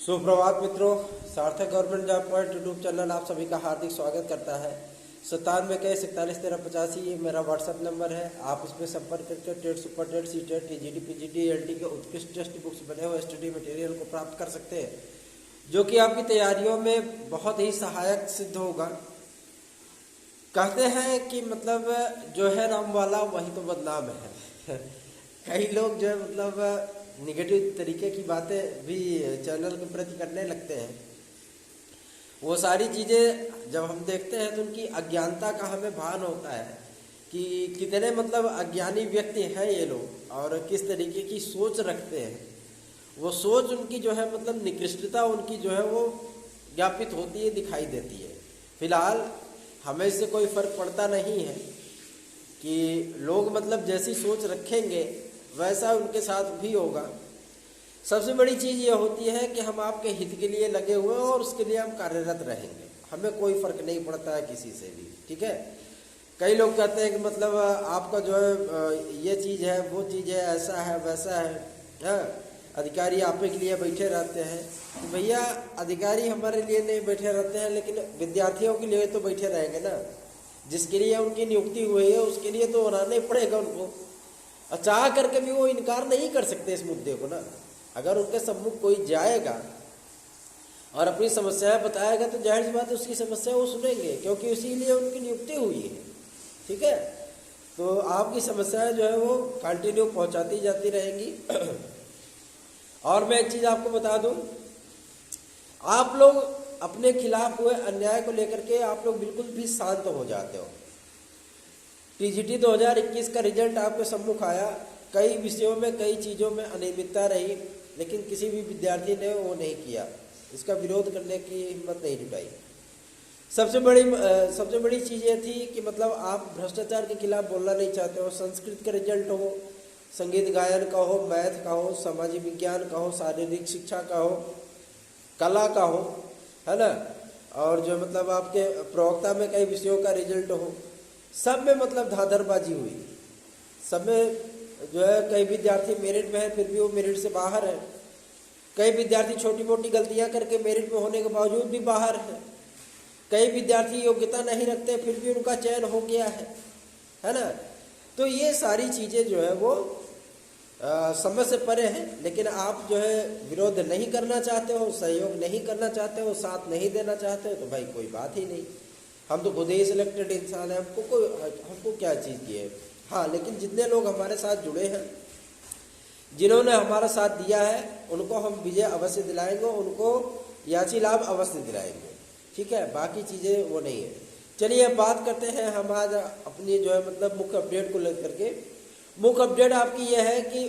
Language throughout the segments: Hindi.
सुप्रभात मित्रों, सार्थक government job point YouTube channel आप सभी का हार्दिक स्वागत करता है। 97 ये मेरा व्हाट्सएप नंबर है। आप इसमें संपर्क करके TET, super TET, C TET, TGT, PGT, LT के उत्कृष्ट टेस्ट बुक्स बने हुए स्टडी मटेरियल को प्राप्त कर सकते हैं, जो कि आपकी तैयारियों में बहुत ही सहायक सिद्ध होगा। कहते हैं कि मतलब जो है राम वाला वही तो बदनाम है। कई लोग जो है मतलब निगेटिव तरीके की बातें भी चैनल के प्रति करने लगते हैं। वो सारी चीज़ें जब हम देखते हैं तो उनकी अज्ञानता का हमें भान होता है कि कितने मतलब अज्ञानी व्यक्ति हैं ये लोग और किस तरीके की सोच रखते हैं। वो सोच उनकी जो है मतलब निकृष्टता उनकी जो है वो ज्ञापित होती है, दिखाई देती है। फिलहाल हमें इससे कोई फर्क पड़ता नहीं है कि लोग मतलब जैसी सोच रखेंगे वैसा उनके साथ भी होगा। सबसे बड़ी चीज़ ये होती है कि हम आपके हित के लिए लगे हुए हैं और उसके लिए हम कार्यरत रहेंगे। हमें कोई फर्क नहीं पड़ता है किसी से भी, ठीक है। कई लोग कहते हैं कि मतलब आपका जो है ये चीज़ है, वो चीज़ है, ऐसा है, वैसा है, हाँ? अधिकारी आप के लिए बैठे रहते हैं। तो भैया अधिकारी हमारे लिए नहीं बैठे रहते हैं, लेकिन विद्यार्थियों के लिए तो बैठे रहेंगे ना। जिसके लिए उनकी नियुक्ति हुई है उसके लिए तो बनाना ही पड़ेगा उनको। चाह करके भी वो इनकार नहीं कर सकते इस मुद्दे को ना। अगर उनके सम्मुख कोई जाएगा और अपनी समस्याएं बताएगा तो जाहिर सी बात है उसकी समस्या वो सुनेंगे, क्योंकि उसी लिए उनकी नियुक्ति हुई है, ठीक है। तो आपकी समस्याएं जो है वो कंटिन्यू पहुंचाती जाती रहेंगी। और मैं एक चीज़ आपको बता दूं, आप लोग अपने खिलाफ हुए अन्याय को लेकर के आप लोग बिल्कुल भी शांत हो जाते हो। टीजीटी 2021 का रिजल्ट आपके सम्मुख आया। कई विषयों में, कई चीज़ों में अनियमितता रही, लेकिन किसी भी विद्यार्थी ने वो नहीं किया, इसका विरोध करने की हिम्मत नहीं जुटाई। सबसे बड़ी चीज़ ये थी कि मतलब आप भ्रष्टाचार के खिलाफ बोलना नहीं चाहते हो। संस्कृत का रिजल्ट हो, संगीत गायन का हो, मैथ का हो, सामाजिक विज्ञान का हो, शारीरिक शिक्षा का हो, कला का हो, है ना, और जो मतलब आपके प्रवक्ता में कई विषयों का रिजल्ट हो, सब में मतलब धांधरबाजी हुई। सब में जो है कई विद्यार्थी मेरिट में है फिर भी वो मेरिट से बाहर है। कई विद्यार्थी छोटी मोटी गलतियां करके मेरिट में होने के बावजूद भी बाहर है। कई विद्यार्थी योग्यता नहीं रखते फिर भी उनका चयन हो गया है ना। तो ये सारी चीज़ें जो है वो समझ से परे हैं, लेकिन आप जो है विरोध नहीं करना चाहते हो, सहयोग नहीं करना चाहते हो, साथ नहीं देना चाहते हो, तो भाई कोई बात ही नहीं। हम तो खुद ही सिलेक्टेड इंसान है, हमको क्या चीज़ की है। हाँ, लेकिन जितने लोग हमारे साथ जुड़े हैं, जिन्होंने हमारा साथ दिया है, उनको हम विजय अवश्य दिलाएंगे, उनको याची लाभ अवश्य दिलाएंगे, ठीक है। बाकी चीज़ें वो नहीं है। चलिए अब बात करते हैं हम आज अपनी जो है मतलब मुख्य अपडेट को लेकर के। मुख्य अपडेट आपकी ये है कि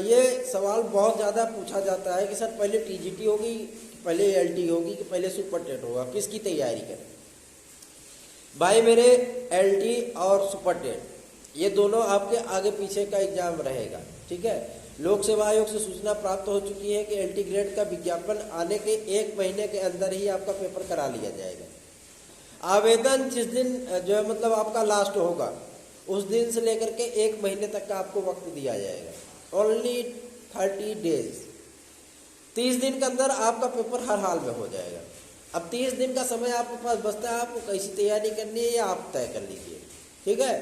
ये सवाल बहुत ज़्यादा पूछा जाता है कि सर पहले टीजीटी होगी, पहले एलटी होगी, कि पहले सुपर टेट होगा, किसकी तैयारी करें। भाई मेरे एलटी और सुपर टेट ये दोनों आपके आगे पीछे का एग्जाम रहेगा, ठीक है। लोक सेवा आयोग से सूचना प्राप्त हो चुकी है कि एलटी ग्रेड का विज्ञापन आने के 1 महीने के अंदर ही आपका पेपर करा लिया जाएगा। आवेदन जिस दिन जो है मतलब आपका लास्ट होगा उस दिन से लेकर के 1 महीने तक का आपको वक्त दिया जाएगा। ओनली 30 डेज, 30 दिन के अंदर आपका पेपर हर हाल में हो जाएगा। अब 30 दिन का समय आपके पास बचता है, आपको कैसी तैयारी करनी है या आप तय कर लीजिए, ठीक है।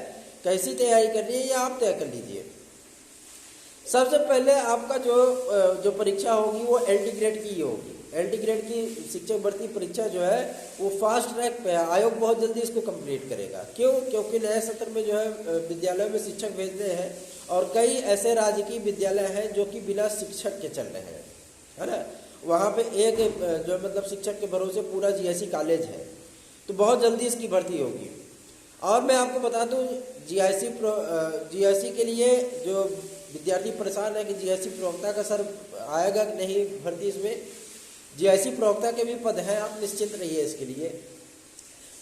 कैसी तैयारी करनी है या आप तय कर लीजिए। सबसे पहले आपका जो परीक्षा होगी वो एलटी ग्रेड की ही होगी। एलटी ग्रेड की शिक्षक भर्ती परीक्षा जो है वो फास्ट ट्रैक पे है। आयोग बहुत जल्दी इसको कंप्लीट करेगा। क्यों? क्योंकि नए सत्र में जो है विद्यालयों में शिक्षक भेजते हैं और कई ऐसे राजकीय विद्यालय हैं जो कि बिना शिक्षक के चल रहे हैं, है ना। वहाँ पे एक जो मतलब शिक्षक के भरोसे पूरा जीआईसी कॉलेज है, तो बहुत जल्दी इसकी भर्ती होगी। और मैं आपको बता दूं जीआईसी के लिए जो विद्यार्थी परेशान है कि जीआईसी प्रवक्ता का सर आएगा कि नहीं भर्ती, इसमें जीआईसी प्रवक्ता के भी पद हैं, आप निश्चिंत रहिए इसके लिए।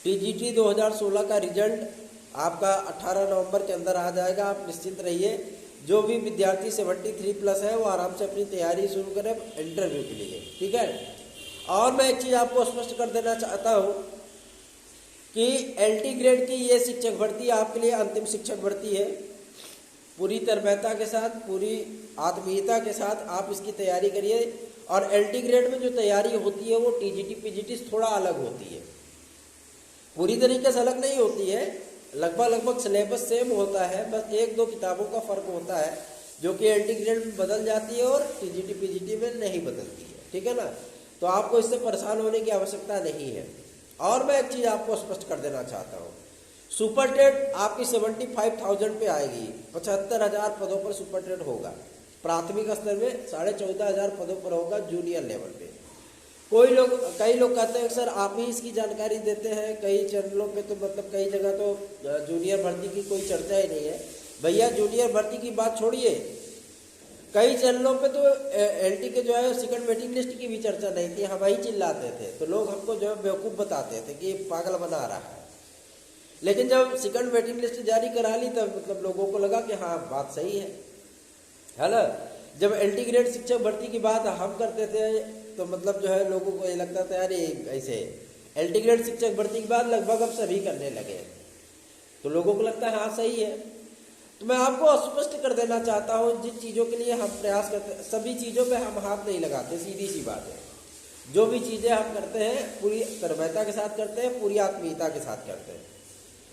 टीजीटी 2016 का रिजल्ट आपका 18 नवंबर के अंदर आ जाएगा, आप निश्चिंत रहिए। जो भी विद्यार्थी 73+ है वो आराम से अपनी तैयारी शुरू करें इंटरव्यू के लिए, ठीक है। और मैं एक चीज़ आपको स्पष्ट कर देना चाहता हूँ कि एलटी ग्रेड की ये शिक्षक भर्ती आपके लिए अंतिम शिक्षक भर्ती है। पूरी तन्मयता के साथ, पूरी आत्मीयता के साथ आप इसकी तैयारी करिए और LT ग्रेड में जो तैयारी होती है वो TGT PGT से थोड़ा अलग होती है, पूरी तरीके से अलग नहीं होती है, लगभग सिलेबस सेम होता है, बस 1-2 किताबों का फर्क होता है जो कि LT ग्रेड में बदल जाती है और TGT PGT में नहीं बदलती है, ठीक है ना। तो आपको इससे परेशान होने की आवश्यकता नहीं है। और मैं एक चीज़ आपको स्पष्ट कर देना चाहता हूँ, सुपर टेट आपकी 75,000 पे आएगी, 75,000 पदों पर सुपर टेट होगा, प्राथमिक स्तर में 14,500 पदों पर होगा जूनियर लेवल पे। कई लोग कहते हैं सर आप ही इसकी जानकारी देते हैं, कई चैनलों पे तो मतलब कई जगह तो जूनियर भर्ती की कोई चर्चा ही नहीं है। भैया जूनियर भर्ती की बात छोड़िए, कई चैनलों पे तो LT के जो है सेकंड वेटिंग लिस्ट की भी चर्चा नहीं थी, हम ही चिल्लाते थे, तो लोग हमको जो है बेवकूफ़ बताते थे कि पागल बना रहा है। लेकिन जब सेकंड वेटिंग लिस्ट जारी करा ली तब मतलब लोगों को लगा कि हाँ बात सही है ना। जब LT ग्रेड शिक्षक भर्ती की बात हम करते थे तो मतलब जो है लोगों को ये लगता था यार ऐसे LT ग्रेड शिक्षक भर्ती की बात लगभग अब सभी करने लगे, तो लोगों को लगता है हाँ सही है। तो मैं आपको स्पष्ट कर देना चाहता हूँ, जिन चीज़ों के लिए हम प्रयास करते हैं सभी चीज़ों पे हम हाथ नहीं लगाते, सीधी सी बात है। जो भी चीज़ें हम करते हैं पूरी तन्मयता के साथ करते हैं, पूरी आत्मीयता के साथ करते हैं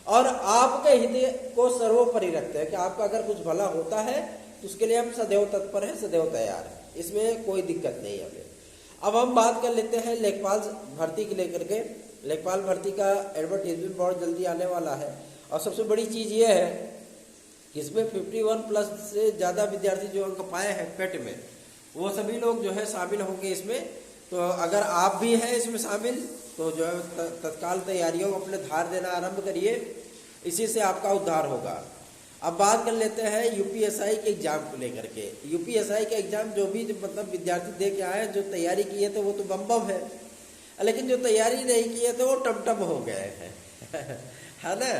और आपके हित को सर्वोपरि रखते हैं कि आपका अगर कुछ भला होता है तो उसके लिए हम सदैव तत्पर हैं, सदैव तैयार हैं, इसमें कोई दिक्कत नहीं है हमें। अब हम बात कर लेते हैं लेखपाल भर्ती के लेकर के। लेखपाल भर्ती का एडवर्टीजमेंट बहुत जल्दी आने वाला है और सबसे बड़ी चीज़ ये है कि इसमें 51+ से ज़्यादा विद्यार्थी जो अंक पाए हैं पेट में, वो सभी लोग जो है शामिल होंगे इसमें। तो अगर आप भी हैं इसमें शामिल तो जो है तत्काल तैयारियों में अपने धार देना आरंभ करिए, इसी से आपका उद्धार होगा। अब बात कर लेते हैं UPSI के एग्जाम को लेकर के। UPSI के एग्जाम जो भी मतलब विद्यार्थी दे के आए, जो तैयारी किए थे वो तो बम है, लेकिन जो तैयारी नहीं किए थे वो टमटम हो गए हैं है ना,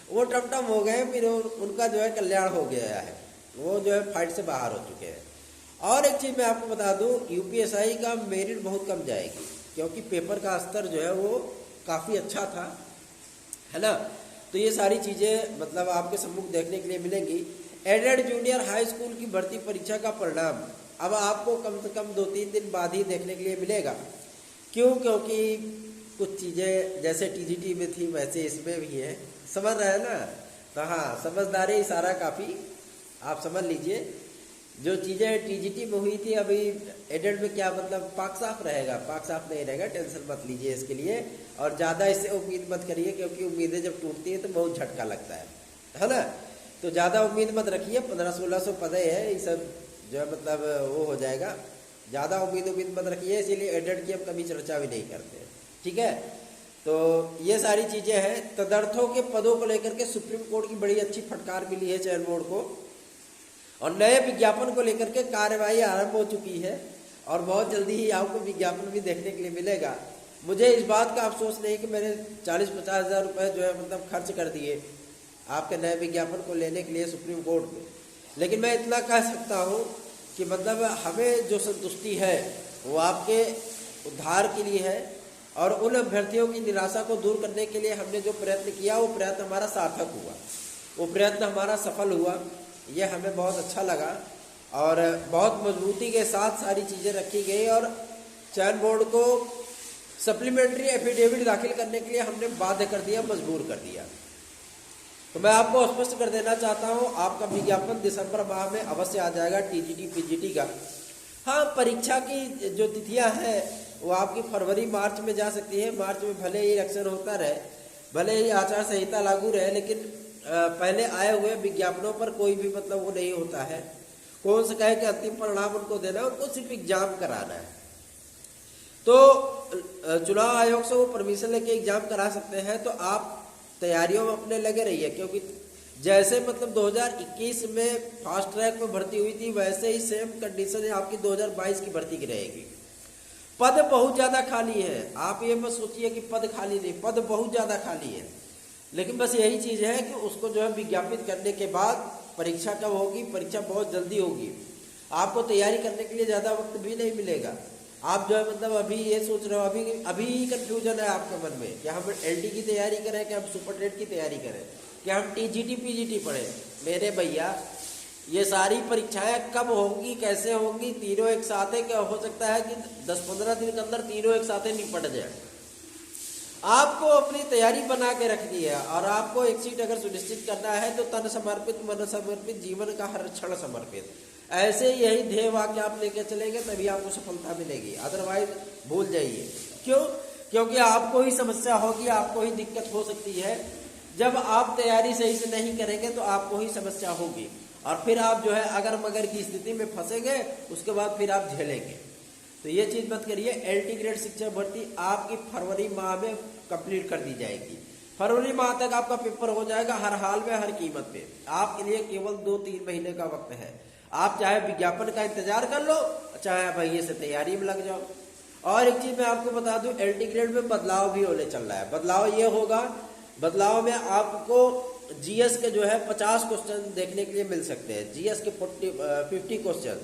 वो टमटम हो गए, फिर उनका जो है कल्याण हो गया है, वो जो है फाइट से बाहर हो चुके हैं। और एक चीज़ मैं आपको बता दूं, UPSI का मेरिट बहुत कम जाएगी क्योंकि पेपर का स्तर जो है वो काफ़ी अच्छा था, है ना। तो ये सारी चीज़ें मतलब आपके सम्मुख देखने के लिए मिलेंगी। एडेड जूनियर हाई स्कूल की भर्ती परीक्षा का परिणाम अब आपको कम से कम 2-3 दिन बाद ही देखने के लिए मिलेगा। क्यों? क्योंकि कुछ चीज़ें जैसे TGT में थी वैसे इसमें भी है, समझ रहे हैं ना। तो हाँ, समझदारी इशारा काफ़ी आप समझ लीजिए। जो चीज़ें TGT में हुई थी अभी एडेड में क्या मतलब पाक साफ रहेगा, पाक साफ नहीं रहेगा, टेंशन मत लीजिए इसके लिए। और ज़्यादा इससे उम्मीद मत करिए क्योंकि उम्मीदें जब टूटती हैं तो बहुत झटका लगता है ना। तो ज़्यादा उम्मीद मत रखिए, 1500-1600 पद है, ये सब जो है मतलब वो हो जाएगा। ज़्यादा उम्मीद मत रखिए, इसीलिए एडेड की हम कभी चर्चा भी नहीं करते, ठीक है। तो ये सारी चीज़ें हैं। तदर्थों के पदों को लेकर के सुप्रीम कोर्ट की बड़ी अच्छी फटकार मिली है चयन बोर्ड को, और नए विज्ञापन को लेकर के कार्यवाही आरंभ हो चुकी है और बहुत जल्दी ही आपको विज्ञापन भी देखने के लिए मिलेगा। मुझे इस बात का अफसोस नहीं कि मैंने 40-50 हज़ार रुपये जो है मतलब खर्च कर दिए आपके नए विज्ञापन को लेने के लिए सुप्रीम कोर्ट में, लेकिन मैं इतना कह सकता हूँ कि मतलब हमें जो संतुष्टि है वो आपके उद्धार के लिए है और उन अभ्यर्थियों की निराशा को दूर करने के लिए हमने जो प्रयत्न किया वो प्रयत्न हमारा सार्थक हुआ, वो प्रयत्न हमारा सफल हुआ। ये हमें बहुत अच्छा लगा और बहुत मजबूती के साथ सारी चीज़ें रखी गई और चयन बोर्ड को सप्लीमेंट्री एफिडेविट दाखिल करने के लिए हमने बाध्य कर दिया, मजबूर कर दिया। तो मैं आपको स्पष्ट कर देना चाहता हूँ, आपका विज्ञापन दिसंबर माह में अवश्य आ जाएगा TGT PGT का। हाँ, परीक्षा की जो तिथियाँ हैं वो आपकी फरवरी-मार्च में जा सकती है। मार्च में भले ही इलेक्शन होता रहे, भले ही आचार संहिता लागू रहे, लेकिन पहले आए हुए विज्ञापनों पर कोई भी मतलब वो नहीं होता है। कौन से कहे कि अंतिम परिणाम उनको देना है, उनको सिर्फ एग्जाम कराना है। तो चुनाव आयोग से वो परमिशन लेके एग्जाम करा सकते हैं। तो आप तैयारियों में अपने लगे रहिए, क्योंकि जैसे मतलब 2021 में फास्ट ट्रैक में भर्ती हुई थी वैसे ही सेम कंडीशन आपकी 2022 की भर्ती की रहेगी। पद बहुत ज़्यादा खाली है, आप ये मत सोचिए कि पद खाली नहीं, पद बहुत ज़्यादा खाली है, लेकिन बस यही चीज़ है कि उसको जो है विज्ञापित करने के बाद परीक्षा कब होगी, परीक्षा बहुत जल्दी होगी, आपको तैयारी करने के लिए ज़्यादा वक्त भी नहीं मिलेगा। आप जो है मतलब अभी ये सोच रहे हो, अभी कन्फ्यूजन है आपके मन में कि हम LT की तैयारी करें कि हम सुपर टेट की तैयारी करें कि हम TGT PGT पढ़ें। मेरे भैया ये सारी परीक्षाएं कब होंगी, कैसे होंगी, तीनों एक साथ है, क्या हो सकता है कि 10-15 दिन के अंदर तीनों एक साथ निपट जाए। आपको अपनी तैयारी बना के रखनी है और आपको एक सीट अगर सुनिश्चित करना है तो तन समर्पित, मन समर्पित, जीवन का हर क्षण समर्पित, ऐसे यही ध्येय वाक्य आप लेके चलेंगे तभी आपको सफलता मिलेगी, अदरवाइज भूल जाइए। क्यों? क्योंकि आपको ही समस्या होगी, आपको ही दिक्कत हो सकती है। जब आप तैयारी सही से नहीं करेंगे तो आपको ही समस्या होगी और फिर आप जो है अगर मगर की स्थिति में फंसेंगे, उसके बाद फिर आप झेलेंगे। तो ये चीज मत करिए। एलटी ग्रेड शिक्षक भर्ती आपकी फरवरी माह में कंप्लीट कर दी जाएगी। फरवरी माह तक आपका पेपर हो जाएगा, हर हाल में, हर कीमत पे। आपके लिए केवल 2-3 महीने का वक्त है। आप चाहे विज्ञापन का इंतजार कर लो, चाहे आप ये से तैयारी में लग जाओ। और एक चीज मैं आपको बता दूं, एलटी ग्रेड में बदलाव भी होने चल रहा है। बदलाव ये होगा, बदलाव में आपको जीएस के जो है 50 क्वेश्चन देखने के लिए मिल सकते हैं। जीएस के 50 क्वेश्चन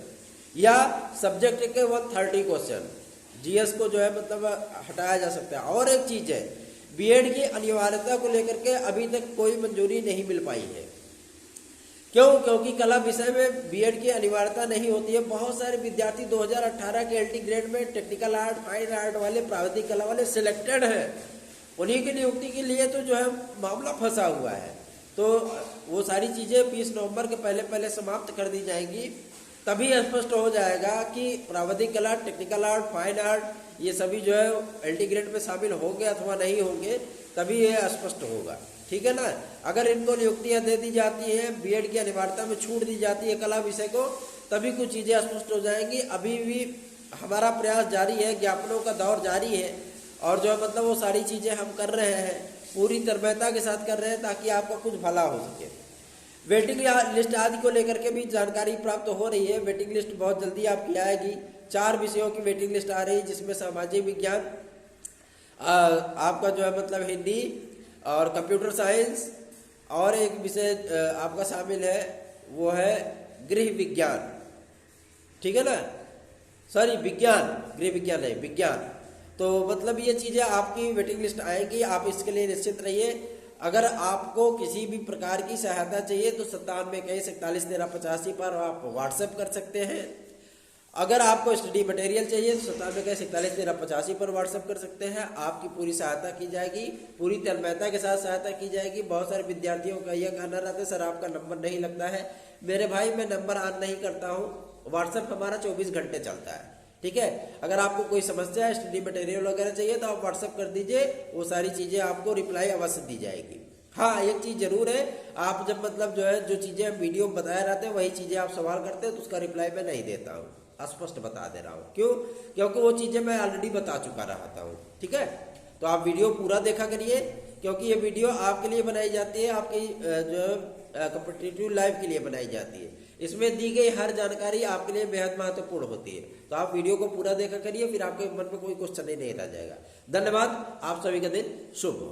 या सब्जेक्ट के 130 क्वेश्चन जीएस को जो है मतलब हटाया जा सकता है। और एक चीज है, बीएड की अनिवार्यता को लेकर के अभी तक कोई मंजूरी नहीं मिल पाई है। क्यों? क्योंकि कला विषय में बीएड की अनिवार्यता नहीं होती है। बहुत सारे विद्यार्थी 2018 के एलटी ग्रेड में टेक्निकल आर्ट, फाइन आर्ट वाले, प्राविधिक कला वाले सिलेक्टेड हैं। उन्हीं की नियुक्ति के लिए तो जो है मामला फंसा हुआ है। तो वो सारी चीजें 20 नवंबर के पहले समाप्त कर दी जाएंगी, तभी स्पष्ट हो जाएगा कि प्राविधिक कला, टेक्निकल आर्ट, फाइन आर्ट ये सभी जो है एलटी ग्रेड में शामिल होंगे अथवा नहीं होंगे, तभी ये स्पष्ट होगा। ठीक है ना? अगर इनको नियुक्तियां दे दी जाती हैं, बीएड की अनिवार्यता में छूट दी जाती है कला विषय को, तभी कुछ चीजें स्पष्ट हो जाएंगी। अभी भी हमारा प्रयास जारी है, ज्ञापनों का दौर जारी है और जो है मतलब वो सारी चीजें हम कर रहे हैं, पूरी तन्मयता के साथ कर रहे हैं ताकि आपका कुछ भला हो सके। वेटिंग लिस्ट आदि को लेकर के भी जानकारी प्राप्त हो रही है। वेटिंग लिस्ट बहुत जल्दी आपकी आएगी। 4 विषयों की वेटिंग लिस्ट आ रही है, जिसमें सामाजिक विज्ञान, आपका जो है मतलब हिंदी और कंप्यूटर साइंस, और एक विषय आपका शामिल है वो है गृह विज्ञान। ठीक है ना? सॉरी, विज्ञान, गृह विज्ञान नहीं, विज्ञान। तो मतलब ये चीजें आपकी वेटिंग लिस्ट आएगी, आप इसके लिए निश्चित रहिए। अगर आपको किसी भी प्रकार की सहायता चाहिए तो 9721411385 पर आप व्हाट्सएप कर सकते हैं। अगर आपको स्टडी मटेरियल चाहिए तो 9721411385 पर व्हाट्सएप कर सकते हैं। आपकी पूरी सहायता की जाएगी, पूरी तन्मयता के साथ सहायता की जाएगी। बहुत सारे विद्यार्थियों का यह कहना रहता है, सर आपका नंबर नहीं लगता है। मेरे भाई, मैं नंबर ऑन नहीं करता हूँ, व्हाट्सएप हमारा 24 घंटे चलता है। ठीक है? अगर आपको कोई समस्या है, स्टडी मटेरियल वगैरह चाहिए तो आप व्हाट्सएप कर दीजिए, वो सारी चीजें आपको रिप्लाई अवश्य दी जाएगी। हाँ, एक चीज जरूर है, आप जब मतलब जो है जो चीजें वीडियो में बताए रहते हैं वही चीजें आप सवाल करते हैं तो उसका रिप्लाई मैं नहीं देता हूँ, स्पष्ट बता दे रहा हूँ। क्यों? क्योंकि वो चीजें मैं ऑलरेडी बता चुका रहता हूँ। ठीक है? तो आप वीडियो पूरा देखा करिए, क्योंकि ये वीडियो आपके लिए बनाई जाती है, आपकी जो कॉम्पिटिटिव लाइफ के लिए बनाई जाती है। इसमें दी गई हर जानकारी आपके लिए बेहद महत्वपूर्ण होती है। तो आप वीडियो को पूरा देखा करिए, फिर आपके मन में कोई क्वेश्चन नहीं रह जाएगा। धन्यवाद। आप सभी का दिन शुभ हो।